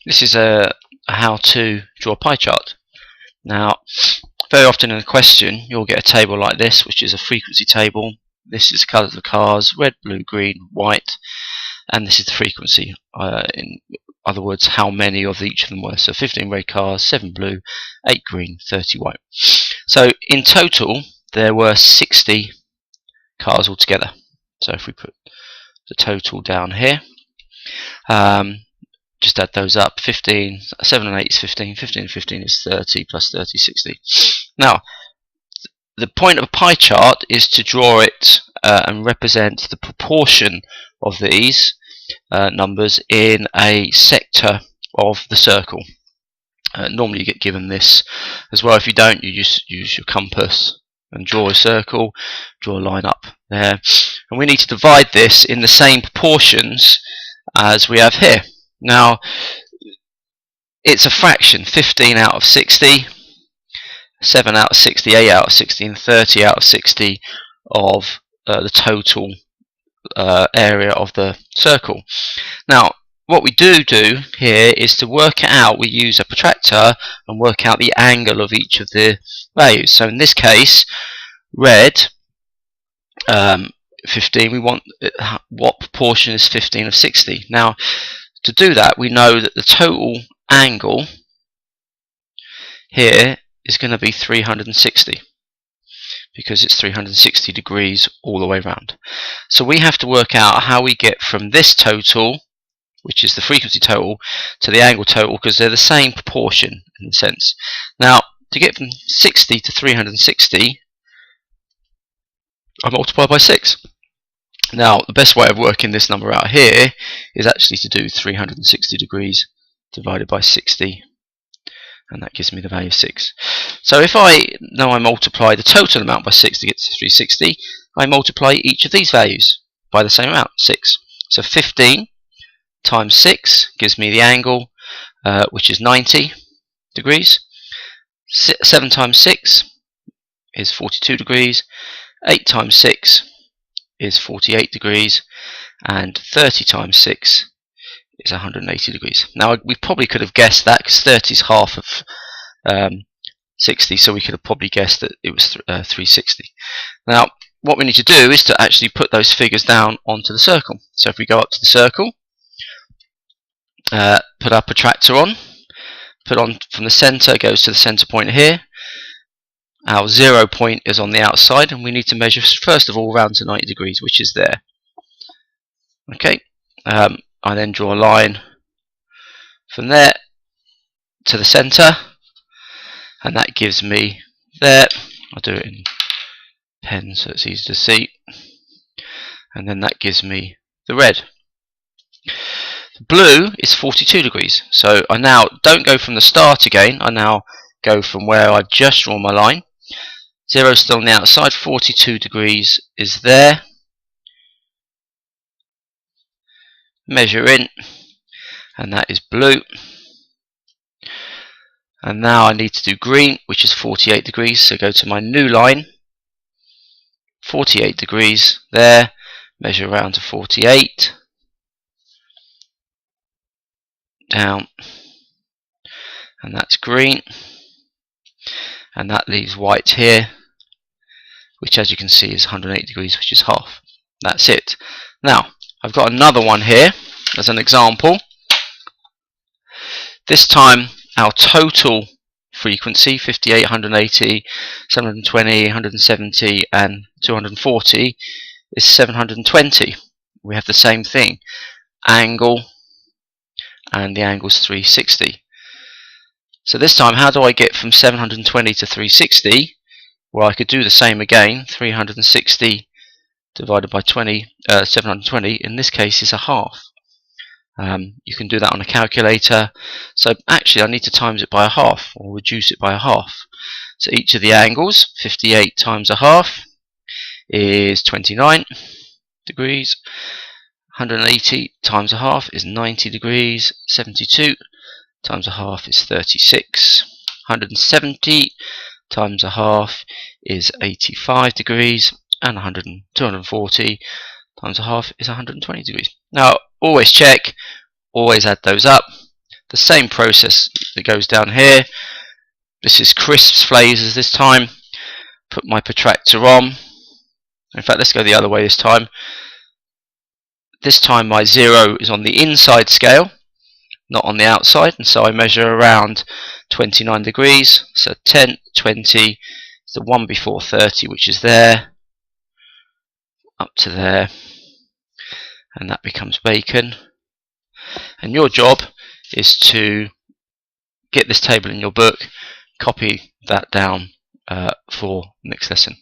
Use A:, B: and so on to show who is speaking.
A: This is a how to draw a pie chart. Now, very often in a question you'll get a table like this, which is a frequency table. This is the colours of the cars: red, blue, green, white, and this is the frequency. In other words, how many of each of them were. So 15 red cars, 7 blue, 8 green, 30 white. So in total there were 60 cars altogether. So if we put the total down here, just add those up. 15, 7 and 8 is 15, 15 and 15 is 30, plus 30 is 60. Now, the point of a pie chart is to draw it and represent the proportion of these numbers in a sector of the circle. Normally you get given this as well. If you don't, you just use your compass and draw a circle, draw a line up there. And we need to divide this in the same proportions as we have here. Now, it's a fraction: 15 out of 60, 7 out of 60, 8 out of 60, and 30 out of 60 of the total area of the circle. Now, what we do here is to work it out. We use a protractor and work out the angle of each of the values. So in this case, red, 15, we want what proportion is 15 of 60. Now, to do that, we know that the total angle here is going to be 360, because it's 360 degrees all the way around. So we have to work out how we get from this total, which is the frequency total, to the angle total, because they're the same proportion in a sense. Now, to get from 60 to 360, I multiply by 6. Now, the best way of working this number out here is actually to do 360 degrees divided by 60, and that gives me the value of 6. So if I multiply the total amount by 6 to get to 360, I multiply each of these values by the same amount, 6. So 15 times 6 gives me the angle, which is 90 degrees. 7 times 6 is 42 degrees. 8 times 6 is 48 degrees, and 30 times 6 is 180 degrees. Now, we probably could have guessed that, because 30 is half of 60, so we could have probably guessed that it was 360. Now, what we need to do is to actually put those figures down onto the circle. So if we go up to the circle, put our protractor on, put on from the center, goes to the center point here. Our 0 point is on the outside, and we need to measure first of all round to 90 degrees, which is there. Okay, I then draw a line from there to the center, and that gives me there. I'll do it in pen so it's easy to see, and then that gives me the red. The blue is 42 degrees, so I now don't go from the start again, I now go from where I've just drawn my line. 0 is still on the outside, 42 degrees is there. Measure in, and that is blue. And now I need to do green, which is 48 degrees, so go to my new line, 48 degrees there, measure around to 48, down, and that's green. And that leaves white here, which as you can see is 180 degrees, which is half. That's it. Now, I've got another one here as an example. This time our total frequency, 58, 180, 720, 170 and 240, is 720. We have the same thing. Angle, and the angle is 360. So this time, how do I get from 720 to 360? Well, I could do the same again. 360 divided by 720, in this case, is a half. You can do that on a calculator. So actually, I need to times it by a half, or reduce it by a half. So each of the angles, 58 times a half, is 29 degrees. 180 times a half is 90 degrees. 72 times a half is 36. 170 times a half is 85 degrees, and 240 times a half is 120 degrees. Now, always check, always add those up. the same process that goes down here. This is crisps phasers this time. Put my protractor on. In fact, let's go the other way this time. This time my 0 is on the inside scale, not on the outside, and so I measure around 29 degrees. So 10, 20, the one before 30, which is there, up to there, and that becomes bacon. And your job is to get this table in your book, copy that down for next lesson.